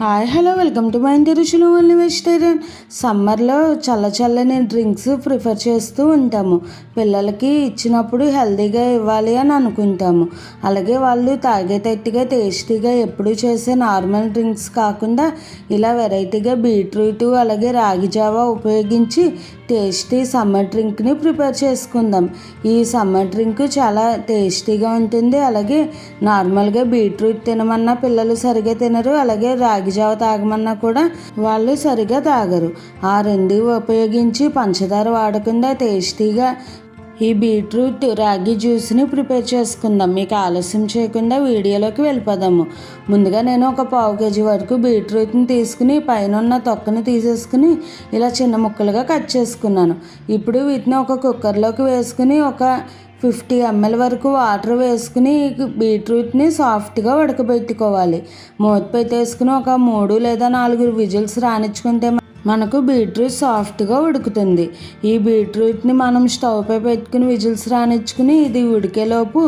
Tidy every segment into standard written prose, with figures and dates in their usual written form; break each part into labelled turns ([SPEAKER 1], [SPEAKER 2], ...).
[SPEAKER 1] Hi hello welcome to my ఇంటి రుచులు only vegetarian. సమ్మర్లో చల్లని డ్రింక్స్ ప్రిఫర్ చేస్తూ ఉంటాము. పిల్లలకి ఇచ్చినప్పుడు హెల్తీగా ఇవ్వాలి అని అనుకుంటాము. అలాగే వాళ్ళు తాగేటట్టుగా టేస్టీగా ఎప్పుడు చేసే నార్మల్ డ్రింక్స్ కాకుండా ఇలా వెరైటీగా బీట్రూట్ అలాగే రాగి జావా ఉపయోగించి టేస్టీ సమ్మర్ డ్రింక్ని ప్రిపేర్ చేసుకుందాం. ఈ సమ్మర్ డ్రింక్ చాలా టేస్టీగా ఉంటుంది. అలాగే నార్మల్గా బీట్రూట్ తినమన్నా పిల్లలు సరిగా తినరు, అలాగే రాగి జావ తాగమన్నా కూడా వాళ్ళు సరిగా తాగరు. ఆ రెండు ఉపయోగించి పంచదార వాడకుండా టేస్టీగా ఈ బీట్రూట్ రాగి జ్యూస్ని ప్రిపేర్ చేసుకుందాం. మీకు ఆలస్యం చేయకుండా వీడియోలోకి వెళ్ళిపోదాము. ముందుగా నేను ఒక పావు కేజీ వరకు బీట్రూట్ని తీసుకుని పైన ఉన్న తొక్కని తీసేసుకుని ఇలా చిన్న ముక్కలుగా కట్ చేసుకున్నాను. ఇప్పుడు వీటిని ఒక కుక్కర్లోకి వేసుకుని ఒక 50 ml వరకు వాటర్ వేసుకుని బీట్రూట్ని సాఫ్ట్గా ఉడకబెట్టుకోవాలి. మూత పెట్టేసుకుని ఒక 3 లేదా 4 విజిల్స్ రానిచ్చుకుంటే మనకు బీట్రూట్ సాఫ్ట్గా ఉడుకుతుంది. ఈ బీట్రూట్ని మనం స్టవ్ పై పెట్టుకుని విజిల్స్ రానిచ్చుకుని ఇది ఉడికేలోపు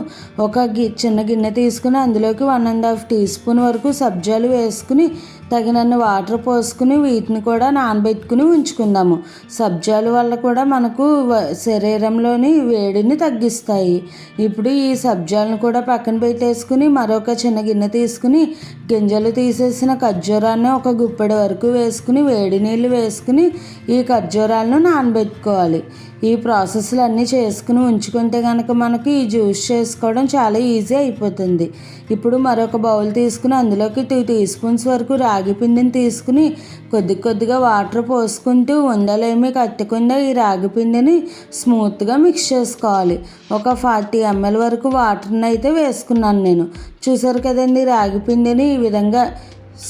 [SPEAKER 1] ఒక చిన్న గిన్నె తీసుకుని అందులోకి 1.5 టీ స్పూన్ వరకు సబ్జాలు వేసుకుని తగినన్ని వాటర్ పోసుకుని వీటిని కూడా నానబెట్టుకుని ఉంచుకుందాము. సబ్జాలు వల్ల కూడా మనకు శరీరంలోని వేడిని తగ్గిస్తాయి. ఇప్పుడు ఈ సబ్జాలను కూడా పక్కన పెట్టేసుకుని మరొక చిన్న గిన్నె తీసుకుని గింజలు తీసేసిన ఖర్జూరాన్ని ఒక గుప్పెడు వరకు వేసుకుని వేడి నీళ్ళు వేసుకుని ఈ ఖర్జూరాలను నానబెట్టుకోవాలి. ఈ ప్రాసెస్లు అన్నీ చేసుకుని ఉంచుకుంటే కనుక మనకి ఈ జ్యూస్ చేసుకోవడం చాలా ఈజీ అయిపోతుంది. ఇప్పుడు మరొక బౌల్ తీసుకుని అందులోకి 2 టీ స్పూన్స్ వరకు రాగి పిండిని తీసుకుని కొద్దిగా వాటర్ పోసుకుంటూ ఉండలేమి కట్టకుండా ఈ రాగి పిండిని స్మూత్గా మిక్స్ చేసుకోవాలి. ఒక 40 ml వరకు వాటర్ని అయితే వేసుకున్నాను నేను. చూసారు కదండి, రాగి పిండిని ఈ విధంగా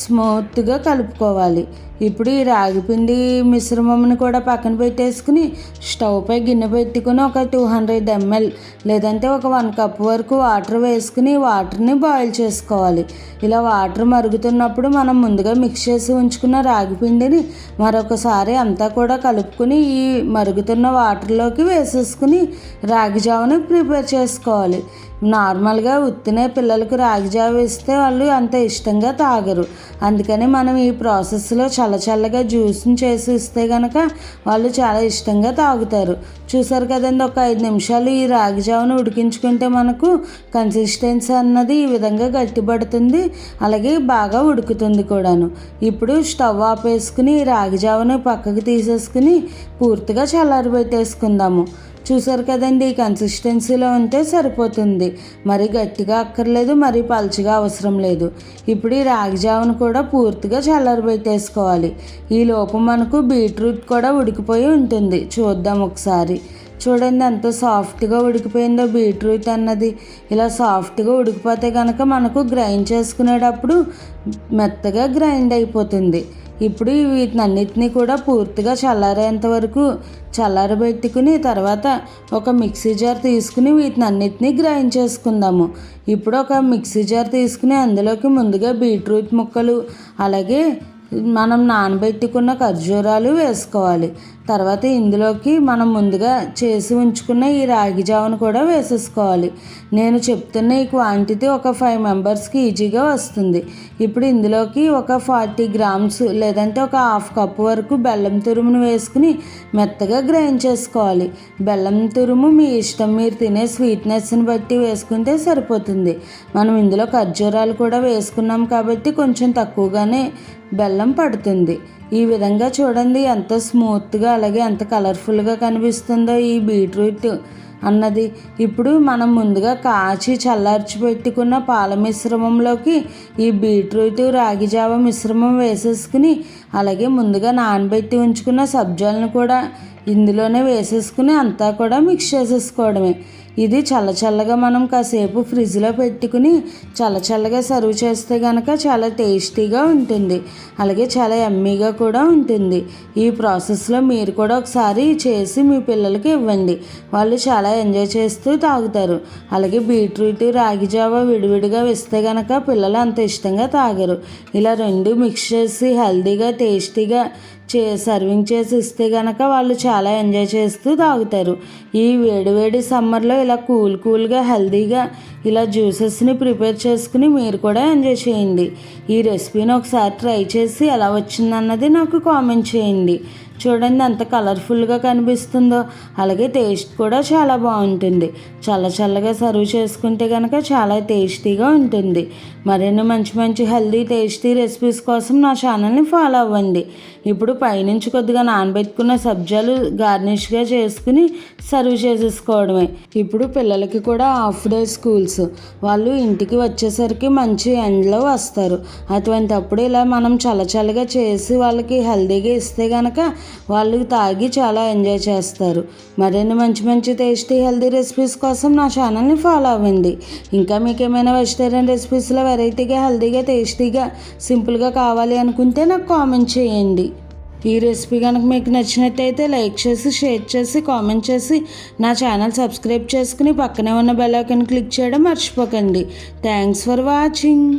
[SPEAKER 1] స్మూత్గా కలుపుకోవాలి. ఇప్పుడు ఈ రాగిపిండి మిశ్రమంని కూడా పక్కన పెట్టేసుకుని స్టవ్ పై గిన్నె పెట్టుకుని ఒక 200 ml లేదంటే ఒక 1 కప్ వరకు వాటర్ వేసుకుని వాటర్ని బాయిల్ చేసుకోవాలి. ఇలా వాటర్ మరుగుతున్నప్పుడు మనం ముందుగా మిక్స్ చేసి ఉంచుకున్న రాగిపిండిని మరొకసారి అంతా కూడా కలుపుకుని ఈ మరుగుతున్న వాటర్లోకి వేసేసుకుని రాగి జావని ప్రిపేర్ చేసుకోవాలి. నార్మల్గా ఉత్తినే పిల్లలకు రాగి జావ ఇస్తే వాళ్ళు అంత ఇష్టంగా తాగరు. అందుకని మనం ఈ ప్రాసెస్లో చల్లగా జ్యూస్ని చేసి ఇస్తే కనుక వాళ్ళు చాలా ఇష్టంగా తాగుతారు. చూసారు కదండి, ఒక 5 నిమిషాలు ఈ రాగి జావను ఉడికించుకుంటే మనకు కన్సిస్టెన్సీ అన్నది ఈ విధంగా గట్టిపడుతుంది, అలాగే బాగా ఉడుకుతుంది కూడాను. ఇప్పుడు స్టవ్ ఆపేసుకుని ఈ రాగి జావను పక్కకు తీసేసుకుని పూర్తిగా చల్లారబెట్టేసుకుందాము. చూసారు కదండి, ఈ కన్సిస్టెన్సీలో ఉంటే సరిపోతుంది. మరీ గట్టిగా అక్కర్లేదు, మరీ పలుచగా అవసరం లేదు. ఇప్పుడు ఈ రాగి జావను కూడా పూర్తిగా చల్లారబెట్టేసుకోవాలి. ఈ లోపు మనకు బీట్రూట్ కూడా ఉడికిపోయి ఉంటుంది. చూద్దాం ఒకసారి. చూడండి ఎంత సాఫ్ట్గా ఉడికిపోయిందో బీట్రూట్ అన్నది. ఇలా సాఫ్ట్గా ఉడికిపోతే కనుక మనకు గ్రైండ్ చేసుకునేటప్పుడు మెత్తగా గ్రైండ్ అయిపోతుంది. ఇప్పుడు వీటినన్నిటినీ కూడా పూర్తిగా చల్లారేంత వరకు చల్లారబెట్టుకుని తర్వాత ఒక మిక్సీ జార్ తీసుకుని వీటినన్నిటినీ గ్రైండ్ చేసుకుందాము. ఇప్పుడు ఒక మిక్సీ జార్ తీసుకుని అందులోకి ముందుగా బీట్రూట్ ముక్కలు అలాగే మనం నానబెట్టుకున్న ఖర్జూరాలు వేసుకోవాలి. తర్వాత ఇందులోకి మనం ముందుగా చేసి ఉంచుకున్న ఈ రాగి జావను కూడా వేసేసుకోవాలి. నేను చెప్తున్న ఈ క్వాంటిటీ ఒక 5 మెంబర్స్కి ఈజీగా వస్తుంది. ఇప్పుడు ఇందులోకి ఒక 40 గ్రామ్స్ లేదంటే ఒక 1/2 కప్ వరకు బెల్లం తురుమును వేసుకుని మెత్తగా గ్రైండ్ చేసుకోవాలి. బెల్లం తురుము మీ ఇష్టం, మీరు తినే స్వీట్నెస్ని బట్టి వేసుకుంటే సరిపోతుంది. మనం ఇందులో ఖర్జూరాలు కూడా వేసుకున్నాం కాబట్టి కొంచెం తక్కువగానే బెల్లం పడుతుంది. ఈ విధంగా చూడండి ఎంత స్మూత్గా అలాగే ఎంత కలర్ఫుల్గా కనిపిస్తుందో ఈ బీట్రూట్ అన్నది. ఇప్పుడు మనం ముందుగా కాచి చల్లార్చి పెట్టుకున్న పాల మిశ్రమంలోకి ఈ బీట్రూట్ రాగి జావ మిశ్రమం వేసేసుకుని అలాగే ముందుగా నానబెట్టి ఉంచుకున్న సబ్జాలను కూడా ఇందులోనే వేసేసుకుని అంతా కూడా మిక్స్ చేసేసుకోవడమే. ఇది చల్లగా మనం కాసేపు ఫ్రిడ్జ్లో పెట్టుకుని చల్లగా సర్వ్ చేస్తే కనుక చాలా టేస్టీగా ఉంటుంది, అలాగే చాలా యమ్మీగా కూడా ఉంటుంది. ఈ ప్రాసెస్లో మీరు కూడా ఒకసారి చేసి మీ పిల్లలకి ఇవ్వండి, వాళ్ళు చాలా ఎంజాయ్ చేస్తూ తాగుతారు. అలాగే బీట్రూట్ రాగి జావ విడివిడిగా వేస్తే కనుక పిల్లలు అంత ఇష్టంగా తాగరు. ఇలా రెండు మిక్స్ చేసి హెల్తీగా టేస్టీగా సర్వింగ్ చేసి ఇస్తే కనుక వాళ్ళు చాలా చాలా ఎంజాయ్ చేస్తూ తాగుతారు. ఈ వేడివేడి సమ్మర్లో ఇలా కూల్గా హెల్తీగా ఇలా జ్యూసెస్ని ప్రిపేర్ చేసుకుని మీరు కూడా ఎంజాయ్ చేయండి. ఈ రెసిపీని ఒకసారి ట్రై చేసి ఎలా వచ్చిందన్నది నాకు కామెంట్ చేయండి. చూడండి ఎంత కలర్ఫుల్గా కనిపిస్తుందో, అలాగే టేస్ట్ కూడా చాలా బాగుంటుంది. చల్లగా సర్వ్ చేసుకుంటే కనుక చాలా టేస్టీగా ఉంటుంది. మరిన్ని మంచి హెల్తీ టేస్టీ రెసిపీస్ కోసం నా ఛానల్ని ఫాలో అవ్వండి. ఇప్పుడు పైనుంచి కొద్దిగా నానబెట్టుకున్న సబ్జాలు గార్నిష్గా చేసుకుని సర్వ్ చేసేసుకోవడమే. ఇప్పుడు పిల్లలకి కూడా హాఫ్ డే స్కూల్స్, వాళ్ళు ఇంటికి వచ్చేసరికి మంచి ఎండలో వస్తారు. అటువంటప్పుడు ఇలా మనం చల్లగా చేసి వాళ్ళకి హెల్తీగా ఇస్తే కనుక వాళ్ళు తాగి చాలా ఎంజాయ్ చేస్తారు. మరిన్ని మంచి టేస్టీ హెల్తీ రెసిపీస్ కోసం నా ఛానల్ని ఫాలో అవ్వండి. ఇంకా మీకు ఏమైనా వెజిటేరియన్ రెసిపీస్లో వెరైటీగా హెల్తీగా టేస్టీగా సింపుల్గా కావాలి అనుకుంటే నాకు కామెంట్ చేయండి. ఈ రెసిపీ కనుక మీకు నచ్చినట్టయితే లైక్ చేసి, షేర్ చేసి, కామెంట్ చేసి నా ఛానల్ సబ్స్క్రైబ్ చేసుకుని పక్కనే ఉన్న బెల్ ఐకాన్ క్లిక్ చేయడం మర్చిపోకండి. Thanks for watching.